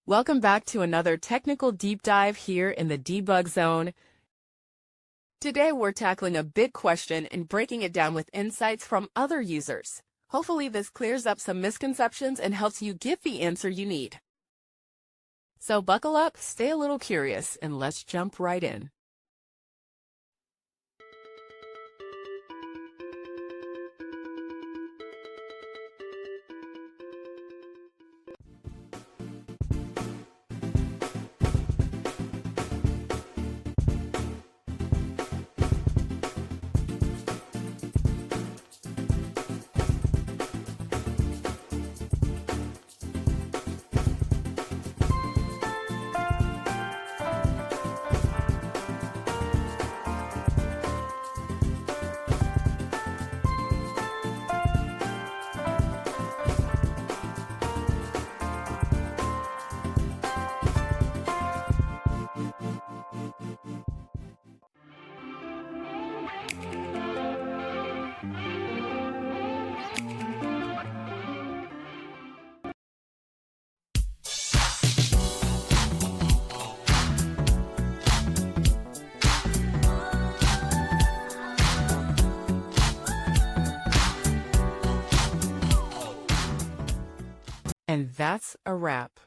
Welcome back to another technical deep dive here in the debug zone. Today we're tackling a big question and breaking it down with insights from other users. Hopefully this clears up some misconceptions and helps you get the answer you need. So buckle up, stay a little curious, and let's jump right in. And that's a wrap.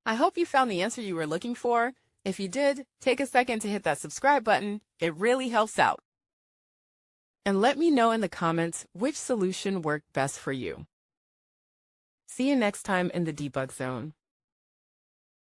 I hope you found the answer you were looking for. If you did, take a second to hit that subscribe button. It really helps out. And let me know in the comments which solution worked best for you. See you next time in the debug zone.